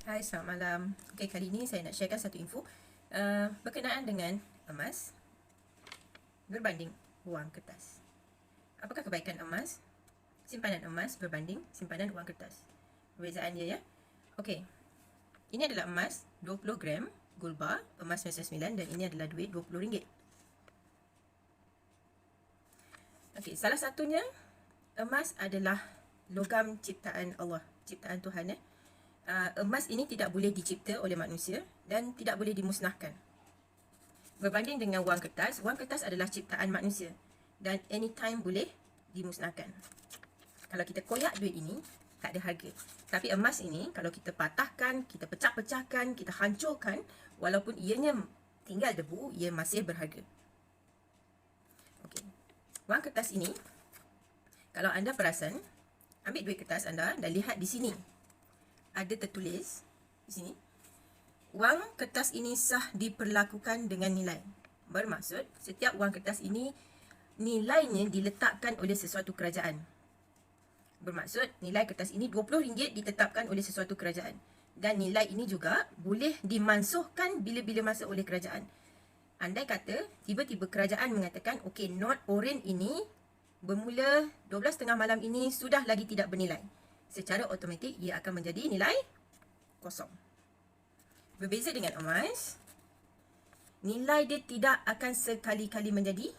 Hai, selamat malam. Okey, kali ini saya nak sharekan satu info berkenaan dengan emas berbanding wang kertas. Apakah kebaikan emas? Simpanan emas berbanding simpanan wang kertas. Perbezaan dia ya. Okey. Ini adalah emas 20 gram gold bar, emas 99, dan ini adalah duit RM20. Okey, salah satunya emas adalah logam ciptaan Allah, ciptaan Tuhan ya. Emas ini tidak boleh dicipta oleh manusia dan tidak boleh dimusnahkan. Berbanding dengan wang kertas adalah ciptaan manusia dan anytime boleh dimusnahkan. Kalau kita koyak duit ini, tak ada harga. Tapi emas ini, kalau kita patahkan, kita pecah-pecahkan, kita hancurkan, walaupun ianya tinggal debu, ia masih berharga. Okey. Wang kertas ini, kalau anda perasan, ambil duit kertas anda dan lihat di sini. Ada tertulis di sini, wang kertas ini sah diperlakukan dengan nilai. Bermaksud, setiap wang kertas ini nilainya diletakkan oleh sesuatu kerajaan. Bermaksud, nilai kertas ini RM20 ditetapkan oleh sesuatu kerajaan. Dan nilai ini juga boleh dimansuhkan bila-bila masa oleh kerajaan. Andai kata, tiba-tiba kerajaan mengatakan, okey, not oren ini bermula 12:30 malam ini sudah lagi tidak bernilai. Secara automatik, ia akan menjadi nilai kosong. Berbeza dengan emas, nilai dia tidak akan sekali-kali menjadi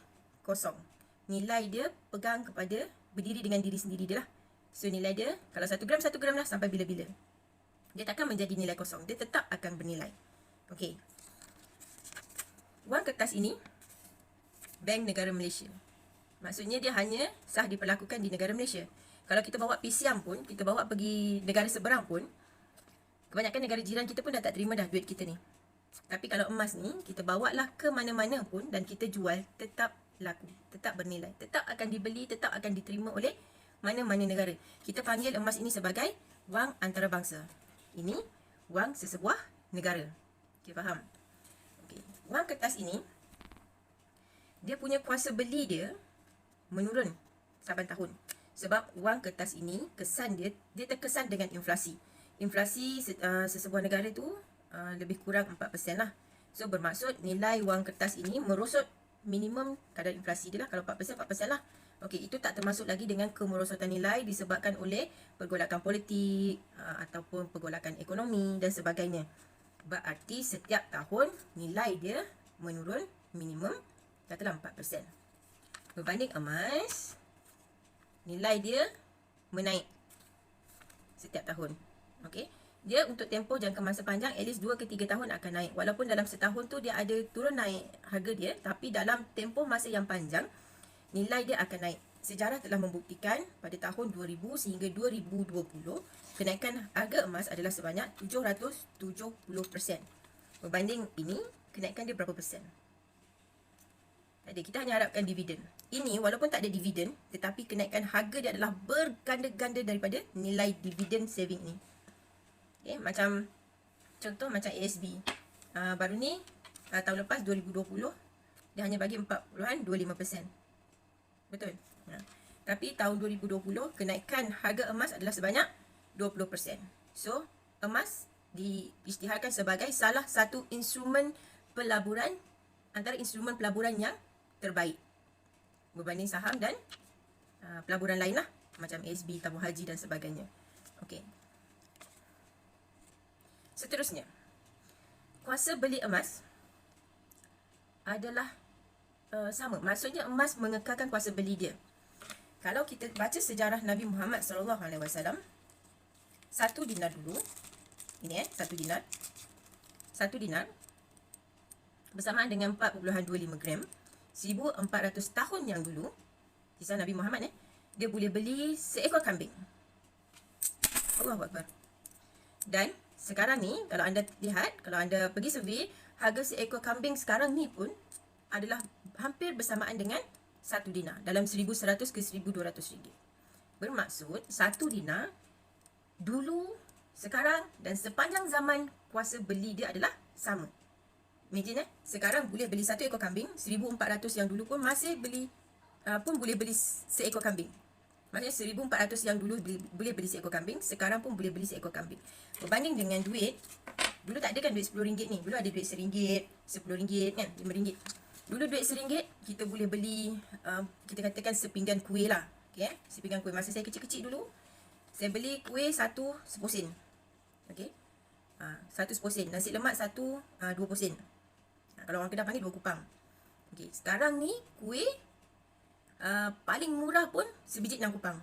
kosong. Nilai dia pegang kepada berdiri dengan diri sendiri dia lah. So nilai dia, kalau 1 gram lah sampai bila-bila. Dia takkan menjadi nilai kosong. Dia tetap akan bernilai. Okey. Wang kertas ini, Bank Negara Malaysia. Maksudnya dia hanya sah diperlakukan di negara Malaysia. Kalau kita bawa PCM pun, kita bawa pergi negara seberang pun, kebanyakan negara jiran kita pun dah tak terima dah duit kita ni. Tapi kalau emas ni, kita bawa lah ke mana-mana pun dan kita jual, tetap laku, tetap bernilai, tetap akan dibeli, tetap akan diterima oleh mana-mana negara. Kita panggil emas ini sebagai wang antarabangsa. Ini wang sesebuah negara. Okay, faham? Okay. Wang kertas ini, dia punya kuasa beli dia menurun saban tahun. Sebab wang kertas ini, kesan dia terkesan dengan inflasi. Inflasi sesebuah negara tu lebih kurang 4% lah. So bermaksud nilai wang kertas ini merosot minimum kadar inflasi dia lah. Kalau 4%, 4% lah. Okey, itu tak termasuk lagi dengan kemerosotan nilai disebabkan oleh pergolakan politik ataupun pergolakan ekonomi dan sebagainya. Berarti setiap tahun nilai dia menurun minimum katalah 4%. Berbanding emas, nilai dia menaik setiap tahun. Okey. Dia untuk tempoh jangka masa panjang at least 2 ke 3 tahun akan naik. Walaupun dalam setahun tu dia ada turun naik harga dia, tapi dalam tempoh masa yang panjang nilai dia akan naik. Sejarah telah membuktikan pada tahun 2000 sehingga 2020 kenaikan harga emas adalah sebanyak 770%. Berbanding ini, kenaikan dia berapa persen? Jadi kita hanya harapkan dividen. Ini walaupun tak ada dividen, tetapi kenaikan harga dia adalah berganda-ganda daripada nilai dividen saving ni. Okay, macam contoh macam ASB. Baru ni tahun lepas 2020 dia hanya bagi 4.25%. Betul? Tapi tahun 2020 kenaikan harga emas adalah sebanyak 20%. So, emas diisytiharkan sebagai salah satu instrumen pelaburan antara instrumen pelaburan yang terbaik berbanding saham dan pelaburan lain lah, macam ASB, tabung haji dan sebagainya. Okey. Seterusnya, kuasa beli emas adalah sama. Maksudnya emas mengekalkan kuasa beli dia. Kalau kita baca sejarah Nabi Muhammad SAW, 1 dinar dulu. Ini 1 dinar. 1 dinar bersamaan dengan 4.25 gram. 1400 tahun yang dulu, kisah Nabi Muhammad dia boleh beli seekor kambing. Allahu Akbar. Dan sekarang ni, kalau anda lihat, kalau anda pergi survey, harga seekor kambing sekarang ni pun adalah hampir bersamaan dengan 1 dinar, dalam 1100 ke 1200 ringgit. Bermaksud 1 dinar dulu, sekarang dan sepanjang zaman kuasa beli dia adalah sama. Imagine sekarang boleh beli 1 ekor kambing, 1400 yang dulu pun masih beli pun boleh beli seekor kambing. Maksudnya 1,400 yang dulu boleh beli seekor kambing, sekarang pun boleh beli seekor kambing. Berbanding dengan duit, dulu tak ada kan duit RM10 ni. Dulu ada duit RM1, RM10 kan, RM5. Dulu duit RM1 kita boleh beli kita katakan sepinggan kuih lah. Okay, sepinggan kuih. Masa saya kecil-kecil dulu, saya beli kuih satu 10 sen. Okay, satu 10 sen. Nasi lemak satu 20 sen. Kalau orang Kedah panggil 2 kupang. Okay, sekarang ni kuih paling murah pun sebiji 6 kupang.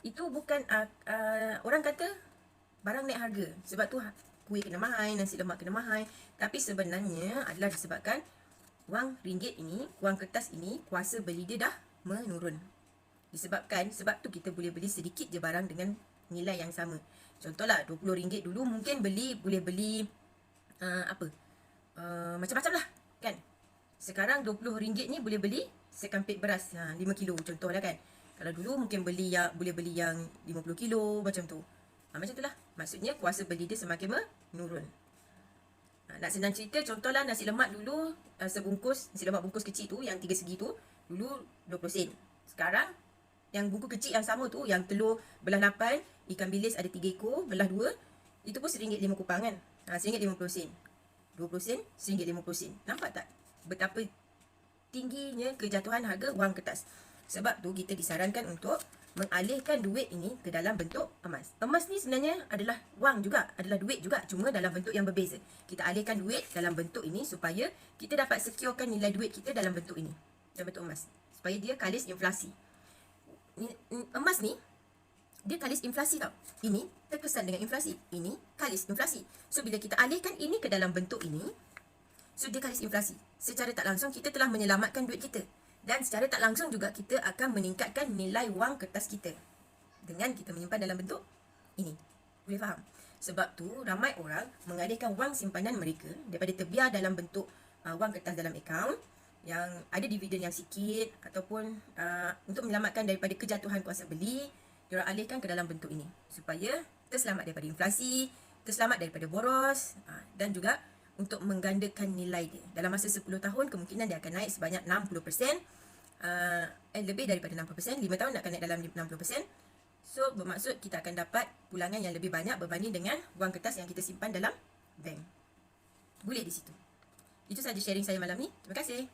Itu bukan orang kata barang naik harga. Sebab tu kuih kena mahal, nasi lemak kena mahal. Tapi sebenarnya adalah disebabkan wang ringgit ini, wang kertas ini, kuasa beli dia dah menurun. Sebab tu kita boleh beli sedikit je barang dengan nilai yang sama. Contohlah RM20 dulu mungkin boleh beli macam-macam lah kan. Sekarang RM20 ni boleh beli sekampit beras 5 kilo contohlah kan. Kalau dulu mungkin boleh beli yang 50 kilo macam tu. Macam tu lah. Maksudnya kuasa beli dia semakin menurun. Nak senang cerita, contohlah nasi lemak dulu sebungkus, nasi lemak bungkus kecil tu yang 3 segi tu dulu 20 sen. Sekarang yang bungkus kecil yang sama tu, yang telur belah 8, ikan bilis ada 3 ekor belah 2, itu pun RM1.5 kupang kan. RM1.50. 20 sen, RM1.50. Nampak tak betapa tingginya kejatuhan harga wang kertas? Sebab tu kita disarankan untuk mengalihkan duit ini ke dalam bentuk emas. Emas ni sebenarnya adalah wang juga, adalah duit juga, cuma dalam bentuk yang berbeza. Kita alihkan duit dalam bentuk ini supaya kita dapat securekan nilai duit kita dalam bentuk ini, dalam bentuk emas, supaya dia kalis inflasi. Emas ni dia kalis inflasi tau. Ini terkesan dengan inflasi, ini kalis inflasi. So bila kita alihkan ini ke dalam bentuk ini, so dia kalis inflasi. Secara tak langsung kita telah menyelamatkan duit kita. Dan secara tak langsung juga kita akan meningkatkan nilai wang kertas kita dengan kita menyimpan dalam bentuk ini. Boleh faham? Sebab tu ramai orang mengalihkan wang simpanan mereka daripada terbiar dalam bentuk wang kertas dalam akaun yang ada dividen yang sikit ataupun untuk menyelamatkan daripada kejatuhan kuasa beli, diorang alihkan ke dalam bentuk ini supaya terselamat daripada inflasi, terselamat daripada boros dan juga untuk menggandakan nilai dia. Dalam masa 10 tahun kemungkinan dia akan naik sebanyak 60%, lebih daripada 60%, 5 tahun akan naik dalam 60%. So bermaksud kita akan dapat pulangan yang lebih banyak berbanding dengan wang kertas yang kita simpan dalam bank. Boleh di situ. Itu sahaja sharing saya malam ni. Terima kasih.